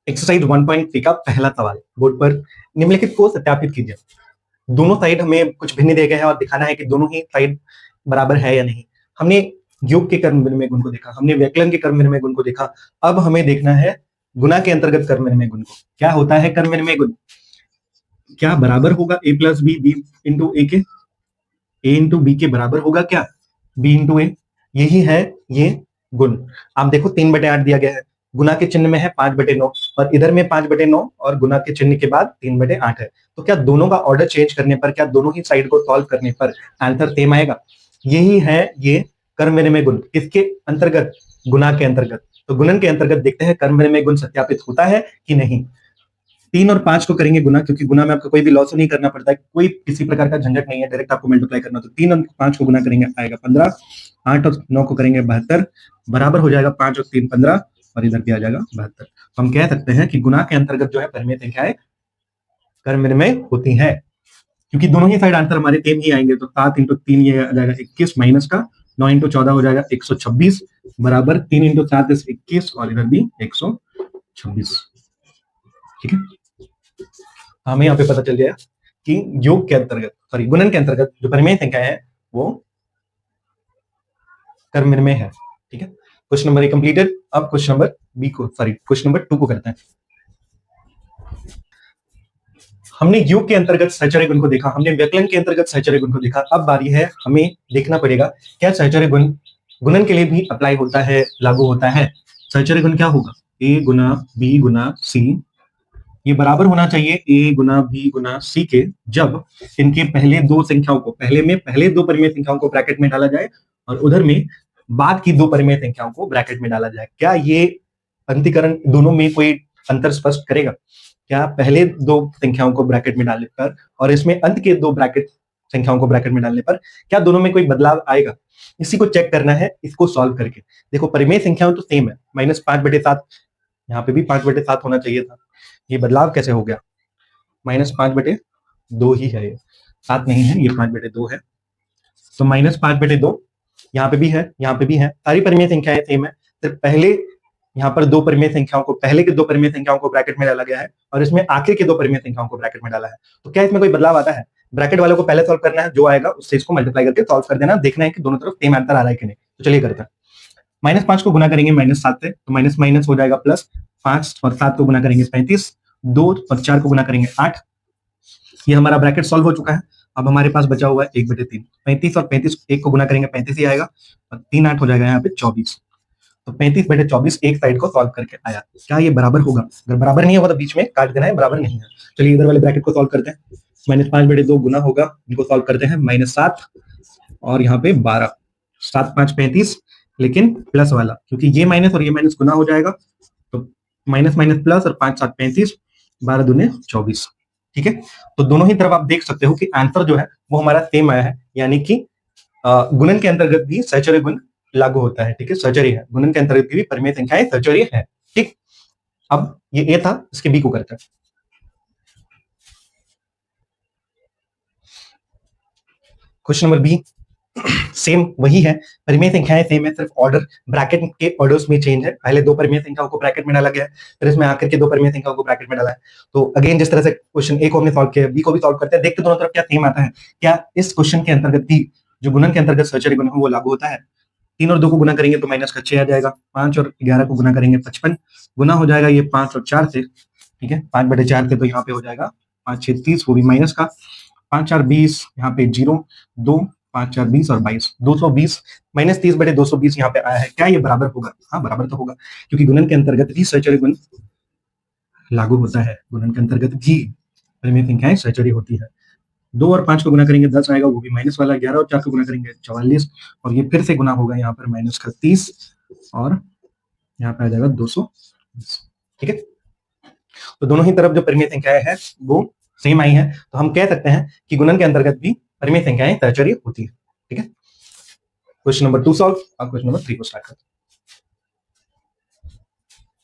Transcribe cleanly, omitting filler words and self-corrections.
Exercise 1.3 का पहला सवाल बोर्ड पर निम्नलिखित को सत्यापित कीजिए। दोनों साइड हमें कुछ भिन्न दिए गए हैं और दिखाना है कि दोनों ही साइड बराबर है या नहीं। हमने योग के कर्म विनिमय गुण को देखा, हमने व्यवकलन के कर्म विनिमय गुण को देखा, अब हमें देखना है गुणा के अंतर्गत कर्म विनिमय गुण को। क्या होता है कर्म विनिमय गुण? क्या बराबर होगा a plus B, B into A के, a इंटू बी के बराबर होगा क्या b इंटू ए? यही है ये गुण। आप देखो 3/8 दिया गया है, गुना के चिन्ह में है 5/9 और इधर में 5/9 और गुना के चिन्ह के बाद 3/8 है। तो क्या दोनों का ऑर्डर चेंज करने पर, क्या दोनों ही साइड को सॉल्व करने पर आंसर सेम आएगा? यही है ये कर्म विनिमय गुण। किसके अंतर्गत? गुना के अंतर्गत। तो गुणन के अंतर्गत देखते हैं कर्म विनिमय गुण सत्यापित होता है कि नहीं। 3 और 5 को करेंगे गुना, क्योंकि गुना में आपको कोई भी लॉस नहीं करना पड़ता है, कोई किसी प्रकार का झंझट नहीं है, डायरेक्ट आपको मल्टीप्लाई करना। तो 3 और 5 को गुना करेंगे आएगा 15, 8 और 9 को करेंगे 72, बराबर हो जाएगा 5 और 3 15 और इधर भी आ जाएगा 72। तो हम कह सकते हैं कि गुना के अंतर्गत जो है परिमेय संख्याएं कर्म विनिमय होती है, क्योंकि दोनों ही साइड आंसर हमारे सेम ही आएंगे। तो 7 इंटू 3 ये आ जाएगा 21 माइनस का 9 इंटू 14 हो जाएगा 126 बराबर 3 इंटू 7 21 और इधर भी 126। ठीक है, हमें यहाँ पे पता चल गया कि योग के अंतर्गत, सॉरी गुणन के अंतर्गत जो परिमेय संख्या है वो कर्म विनिमय है। ठीक है, क्वेश्चन नंबर ए कंप्लीटेड। अब क्वेश्चन नंबर बी को, सॉरी क्वेश्चन नंबर 2 को करते हैं। हमने योग के अंतर्गत सहचर्य गुण को देखा, हमने व्यवकलन के अंतर्गत सहचर्य गुण को देखा। अब बारी है हमें देखना पड़ेगा क्या सहचर्य गुण गुणन के लिए भी अप्लाई होता है, लागू होता है। सहचर्य गुण क्या होगा? a Guna b Guna c, ये बराबर होना चाहिए a Guna b Guna c के, जब इनके पहले दो संख्याओं को, पहले दो परिमेय संख्याओं को ब्रैकेट में डाला जाए और उधर में बाद की दो परिमेय संख्याओं को ब्रैकेट में डाला जाए। क्या ये अंतिकरण दोनों में कोई अंतर स्पष्ट करेगा? क्या पहले दो संख्याओं को ब्रैकेट में डालने पर और इसमें अंत के दो ब्रैकेट संख्याओं को ब्रैकेट में डालने पर क्या दोनों में कोई बदलाव आएगा? इसी को चेक करना है, इसको सॉल्व करके। देखो परिमेय संख्याएं तो सेम है, -5/7, यहाँ पे भी 5/7 होना चाहिए था, ये बदलाव कैसे हो गया? -5/2 ही है, ये 7 नहीं है, ये 5/2 है। तो -5/2 यहाँ पे भी है, यहाँ पे भी है, सारी परिमेय संख्याएं सेम है, सिर्फ पहले यहाँ पर दो परिमेय संख्याओं को, पहले के दो परिमेय संख्याओं को ब्रैकेट में डाला गया है और इसमें आखिर के दो परिमेय संख्याओं को ब्रैकेट में डाला है। तो क्या इसमें कोई बदलाव आता है? ब्रैकेट वालों को पहले सॉल्व करना है, जो आएगा उससे इसको मल्टीप्लाई करके सॉल्व कर देना, देखना है कि दोनों तरफ सेम आंसर आ रहा है कि नहीं। तो चलिए करते हैं। -5 को गुना करेंगे -7 से, तो माइनस माइनस हो जाएगा प्लस, 5 और 7 को गुना करेंगे 35, 2 और 4 को गुना करेंगे 8। ये हमारा ब्रैकेट सॉल्व हो चुका है। अब हमारे पास बचा हुआ है 1/3, 35 और 35 एक को गुना करेंगे 35 ही आएगा और 3 8 हो जाएगा यहाँ पे 24। तो 35/24 एक साइड को सॉल्व करके आया। क्या ये बराबर होगा? अगर बराबर नहीं होगा तो बीच में काट देना है, बराबर नहीं है। चलिए इधर वाले ब्रैकेट को सॉल्व करते हैं। -5/2 गुना होगा, इनको सॉल्व करते हैं, -7 और यहाँ पे 12, 7 5 35, लेकिन प्लस वाला, क्योंकि ये माइनस और ये माइनस गुना हो जाएगा, तो माइनस माइनस प्लस और 5 7 35, 12 दूने 24। ठीक है, तो दोनों ही तरफ आप देख सकते हो कि आंसर जो है वो हमारा सेम आया है, यानी कि गुणन के अंतर्गत भी सहचर्य गुण लागू होता है। ठीक है, सहचर्य है, गुणन के अंतर्गत भी परिमेय संख्याएं सहचर्य है। ठीक, अब ये ए था, इसके बी को करते हैं। क्वेश्चन नंबर बी सेम वही है, परिमेय संख्याएं सेम है, सिर्फ ऑर्डर, ब्रैकेट के ऑर्डर्स में चेंज है। पहले दो परिमेय संख्याओं को ब्रैकेट में डाला गया है, फिर इसमें आखिर के दो परिमेय संख्याओं को ब्रैकेट में डाला है। तो अगेन जिस तरह से क्वेश्चन ए को हमने सॉल्व किया, बी को भी सॉल्व करते हैं, देखते दोनों तरफ क्या सेम आता है। क्या इस क्वेश्चन के अंतर्गत भी जो गुणन के अंतर्गत सहचर्य गुण है वो लागू होता है? 3 और 2 को गुना करेंगे तो माइनस का 6 आ जाएगा, 5 और 11 को गुना करेंगे 55, गुना हो जाएगा ये 5 और 4 से। ठीक है, 5/4 से, तो यहाँ पे हो जाएगा 5 6 30, वो भी माइनस का, 5 4 20, यहाँ पे 0 2, 5 4 20 और 22, 220, -30/220 यहाँ पे आया है। क्या ये बराबर होगा? हाँ बराबर तो होगा, क्योंकि गुणन के अंतर्गत भी सहचर्य गुण लागू होता है, गुणन के अंतर्गत भी परिमेय संख्याएं सहचर्य होती है। 2 और 5 को गुना करेंगे 10 आएगा, वो भी माइनस वाला, 11 और 4 को गुना करेंगे 44 और ये फिर से गुना होगा यहाँ पर माइनस का 30 और यहाँ पे आ जाएगा 220। ठीक है, तो दोनों ही तरफ जो परिमेय संख्याएं हैं वो सेम आई है, तो हम कह सकते हैं कि गुणन के अंतर्गत भी परिमेय संख्याएं सहचर्य होती है। ठीक है, क्वेश्चन नंबर 2 सॉल्व। अब क्वेश्चन नंबर 3 को स्टार्ट करते हैं।